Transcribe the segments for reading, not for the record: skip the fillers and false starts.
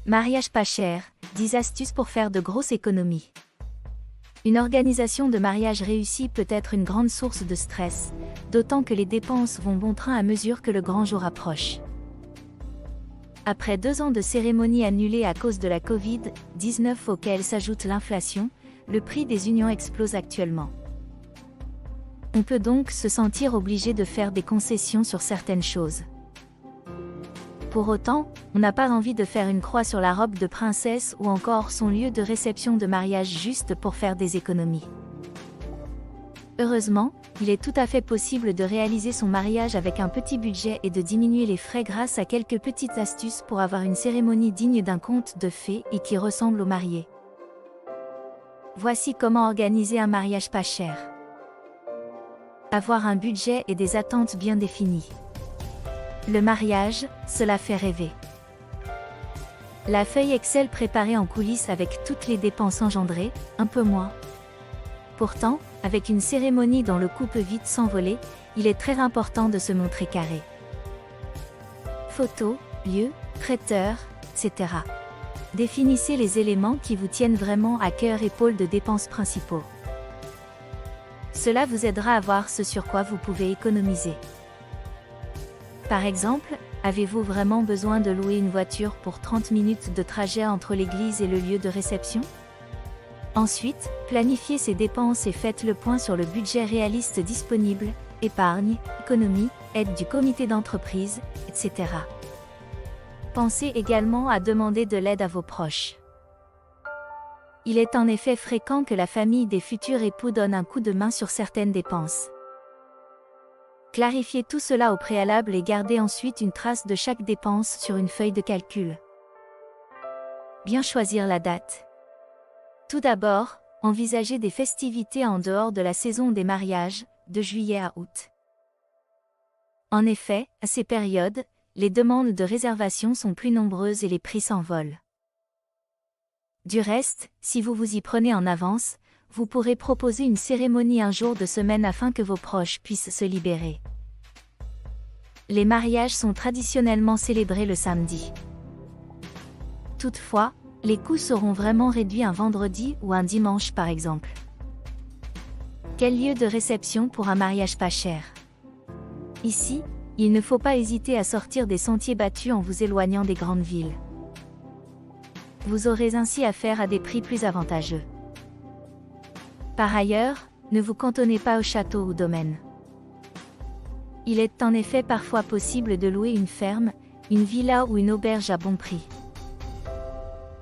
Mariage pas cher, 10 astuces pour faire de grosses économies. Une organisation de mariage réussie peut être une grande source de stress, d'autant que les dépenses vont bon train à mesure que le grand jour approche. Après 2 ans de cérémonies annulées à cause de la Covid-19 auxquelles s'ajoute l'inflation, le prix des unions explose actuellement. On peut donc se sentir obligé de faire des concessions sur certaines choses. Pour autant, on n'a pas envie de faire une croix sur la robe de princesse ou encore son lieu de réception de mariage juste pour faire des économies. Heureusement, il est tout à fait possible de réaliser son mariage avec un petit budget et de diminuer les frais grâce à quelques petites astuces pour avoir une cérémonie digne d'un conte de fées et qui ressemble au marié. Voici comment organiser un mariage pas cher. Avoir un budget et des attentes bien définies. Le mariage, cela fait rêver. La feuille Excel préparée en coulisses avec toutes les dépenses engendrées, un peu moins. Pourtant, avec une cérémonie dont le coût peut vite s'envoler, il est très important de se montrer carré. Photos, lieux, traiteurs, etc. Définissez les éléments qui vous tiennent vraiment à cœur et pôles de dépenses principaux. Cela vous aidera à voir ce sur quoi vous pouvez économiser. Par exemple, avez-vous vraiment besoin de louer une voiture pour 30 minutes de trajet entre l'église et le lieu de réception? Ensuite, planifiez ces dépenses et faites le point sur le budget réaliste disponible, épargne, économie, aide du comité d'entreprise, etc. Pensez également à demander de l'aide à vos proches. Il est en effet fréquent que la famille des futurs époux donne un coup de main sur certaines dépenses. Clarifiez tout cela au préalable et gardez ensuite une trace de chaque dépense sur une feuille de calcul. Bien choisir la date. Tout d'abord, envisagez des festivités en dehors de la saison des mariages, de juillet à août. En effet, à ces périodes, les demandes de réservation sont plus nombreuses et les prix s'envolent. Du reste, si vous vous y prenez en avance, vous pourrez proposer une cérémonie un jour de semaine afin que vos proches puissent se libérer. Les mariages sont traditionnellement célébrés le samedi. Toutefois, les coûts seront vraiment réduits un vendredi ou un dimanche par exemple. Quel lieu de réception pour un mariage pas cher? Ici, il ne faut pas hésiter à sortir des sentiers battus en vous éloignant des grandes villes. Vous aurez ainsi affaire à des prix plus avantageux. Par ailleurs, ne vous cantonnez pas au château ou domaine. Il est en effet parfois possible de louer une ferme, une villa ou une auberge à bon prix.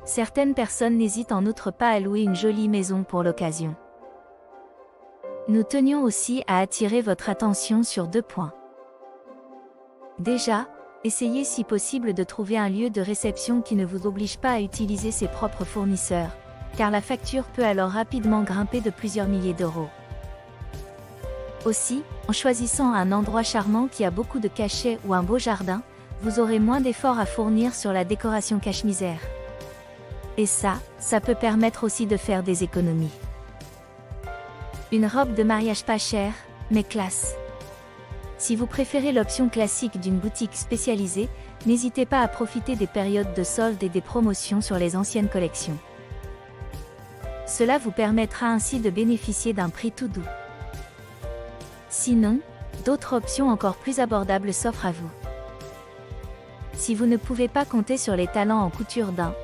Certaines personnes n'hésitent en outre pas à louer une jolie maison pour l'occasion. Nous tenions aussi à attirer votre attention sur 2 points. Déjà, essayez si possible de trouver un lieu de réception qui ne vous oblige pas à utiliser ses propres fournisseurs, car la facture peut alors rapidement grimper de plusieurs milliers d'euros. Aussi, en choisissant un endroit charmant qui a beaucoup de cachets ou un beau jardin, vous aurez moins d'efforts à fournir sur la décoration cache-misère. Et ça peut permettre aussi de faire des économies. Une robe de mariage pas chère, mais classe. Si vous préférez l'option classique d'une boutique spécialisée, n'hésitez pas à profiter des périodes de soldes et des promotions sur les anciennes collections. Cela vous permettra ainsi de bénéficier d'un prix tout doux. Sinon, d'autres options encore plus abordables s'offrent à vous. Si vous ne pouvez pas compter sur les talents en couture d'un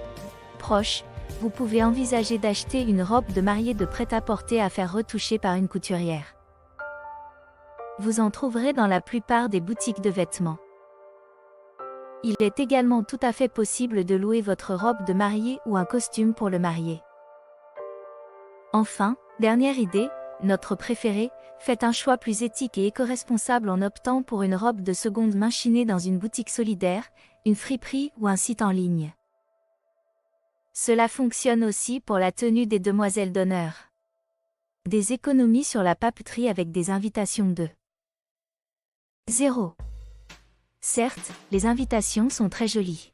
proche, vous pouvez envisager d'acheter une robe de mariée de prêt-à-porter à faire retoucher par une couturière. Vous en trouverez dans la plupart des boutiques de vêtements. Il est également tout à fait possible de louer votre robe de mariée ou un costume pour le marié. Enfin, dernière idée, notre préférée, faites un choix plus éthique et éco-responsable en optant pour une robe de seconde main chinée dans une boutique solidaire, une friperie ou un site en ligne. Cela fonctionne aussi pour la tenue des demoiselles d'honneur. Des économies sur la papeterie avec des invitations de 0. Certes, les invitations sont très jolies.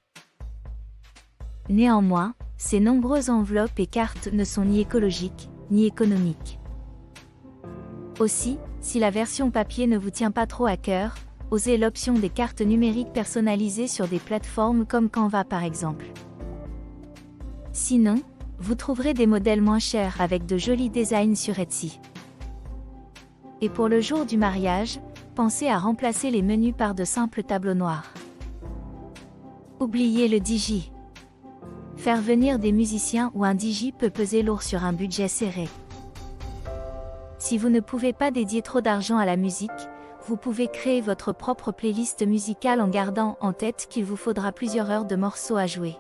Néanmoins, ces nombreuses enveloppes et cartes ne sont ni écologiques, ni économiques. Aussi, si la version papier ne vous tient pas trop à cœur, osez l'option des cartes numériques personnalisées sur des plateformes comme Canva par exemple. Sinon, vous trouverez des modèles moins chers avec de jolis designs sur Etsy. Et pour le jour du mariage, pensez à remplacer les menus par de simples tableaux noirs. Oubliez le DJ. Faire venir des musiciens ou un DJ peut peser lourd sur un budget serré. Si vous ne pouvez pas dédier trop d'argent à la musique, vous pouvez créer votre propre playlist musicale en gardant en tête qu'il vous faudra plusieurs heures de morceaux à jouer.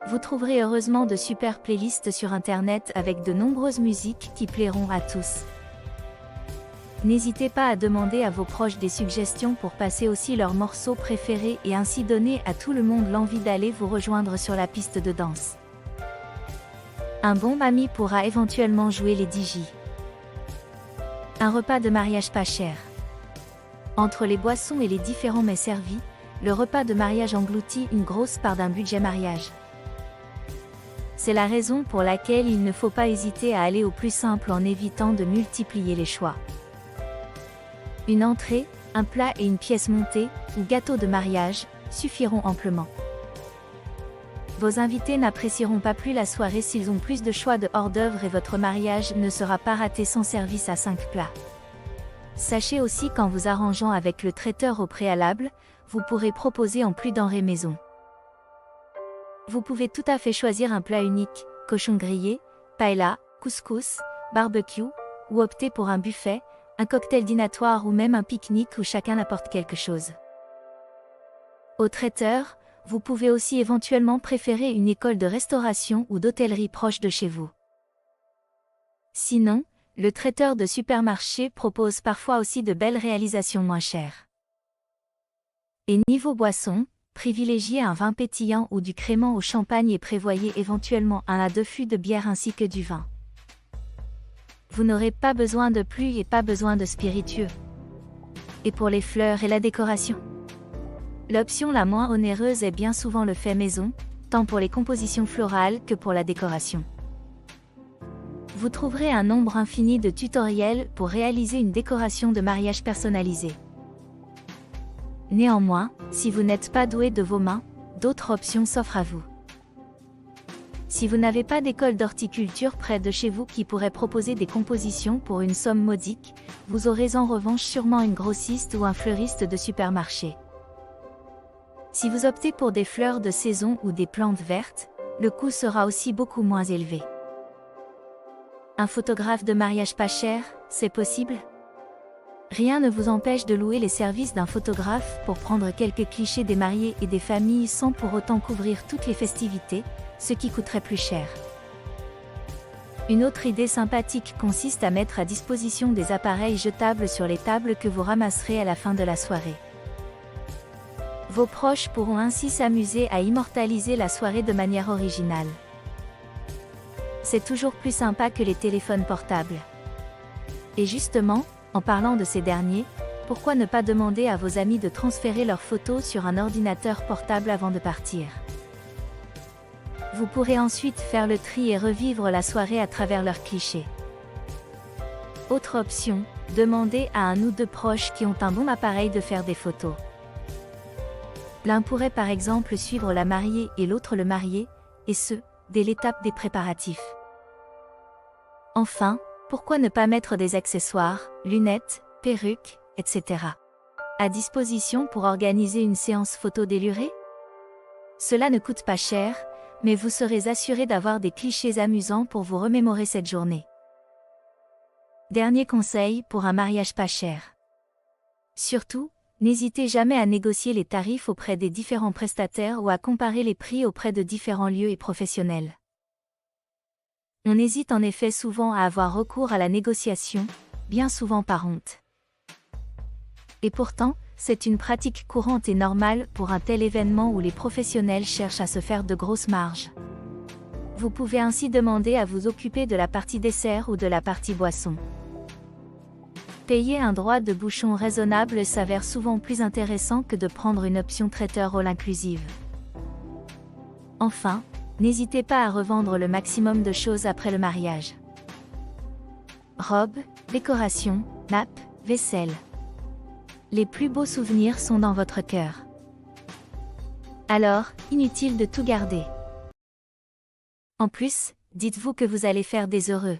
Vous trouverez heureusement de super playlists sur Internet avec de nombreuses musiques qui plairont à tous. N'hésitez pas à demander à vos proches des suggestions pour passer aussi leurs morceaux préférés et ainsi donner à tout le monde l'envie d'aller vous rejoindre sur la piste de danse. Un bon ami pourra éventuellement jouer les DJ. Un repas de mariage pas cher. Entre les boissons et les différents mets servis, le repas de mariage engloutit une grosse part d'un budget mariage. C'est la raison pour laquelle il ne faut pas hésiter à aller au plus simple en évitant de multiplier les choix. Une entrée, un plat et une pièce montée, ou gâteau de mariage, suffiront amplement. Vos invités n'apprécieront pas plus la soirée s'ils ont plus de choix de hors-d'œuvre et votre mariage ne sera pas raté sans service à 5 plats. Sachez aussi qu'en vous arrangeant avec le traiteur au préalable, vous pourrez proposer en plus denrées maison. Vous pouvez tout à fait choisir un plat unique, cochon grillé, paella, couscous, barbecue, ou opter pour un buffet, un cocktail dînatoire ou même un pique-nique où chacun apporte quelque chose. Au traiteur, vous pouvez aussi éventuellement préférer une école de restauration ou d'hôtellerie proche de chez vous. Sinon, le traiteur de supermarché propose parfois aussi de belles réalisations moins chères. Et niveau boisson, privilégiez un vin pétillant ou du crément au champagne et prévoyez éventuellement un à 2 fûts de bière ainsi que du vin. Vous n'aurez pas besoin de pluie et pas besoin de spiritueux. Et pour les fleurs et la décoration? L'option la moins onéreuse est bien souvent le fait maison, tant pour les compositions florales que pour la décoration. Vous trouverez un nombre infini de tutoriels pour réaliser une décoration de mariage personnalisée. Néanmoins, si vous n'êtes pas doué de vos mains, d'autres options s'offrent à vous. Si vous n'avez pas d'école d'horticulture près de chez vous qui pourrait proposer des compositions pour une somme modique, vous aurez en revanche sûrement une grossiste ou un fleuriste de supermarché. Si vous optez pour des fleurs de saison ou des plantes vertes, le coût sera aussi beaucoup moins élevé. Un photographe de mariage pas cher, c'est possible? Rien ne vous empêche de louer les services d'un photographe pour prendre quelques clichés des mariés et des familles sans pour autant couvrir toutes les festivités, ce qui coûterait plus cher. Une autre idée sympathique consiste à mettre à disposition des appareils jetables sur les tables que vous ramasserez à la fin de la soirée. Vos proches pourront ainsi s'amuser à immortaliser la soirée de manière originale. C'est toujours plus sympa que les téléphones portables. Et justement, en parlant de ces derniers, pourquoi ne pas demander à vos amis de transférer leurs photos sur un ordinateur portable avant de partir? Vous pourrez ensuite faire le tri et revivre la soirée à travers leurs clichés. Autre option, demandez à un ou deux proches qui ont un bon appareil de faire des photos. L'un pourrait par exemple suivre la mariée et l'autre le marié, et ce, dès l'étape des préparatifs. Enfin, pourquoi ne pas mettre des accessoires, lunettes, perruques, etc. à disposition pour organiser une séance photo délurée? Cela ne coûte pas cher, mais vous serez assuré d'avoir des clichés amusants pour vous remémorer cette journée. Dernier conseil pour un mariage pas cher. Surtout, n'hésitez jamais à négocier les tarifs auprès des différents prestataires ou à comparer les prix auprès de différents lieux et professionnels. On hésite en effet souvent à avoir recours à la négociation, bien souvent par honte. Et pourtant, c'est une pratique courante et normale pour un tel événement où les professionnels cherchent à se faire de grosses marges. Vous pouvez ainsi demander à vous occuper de la partie dessert ou de la partie boisson. Payer un droit de bouchon raisonnable s'avère souvent plus intéressant que de prendre une option traiteur all inclusive. Enfin, n'hésitez pas à revendre le maximum de choses après le mariage. Robes, décorations, nappes, vaisselle. Les plus beaux souvenirs sont dans votre cœur. Alors, inutile de tout garder. En plus, dites-vous que vous allez faire des heureux.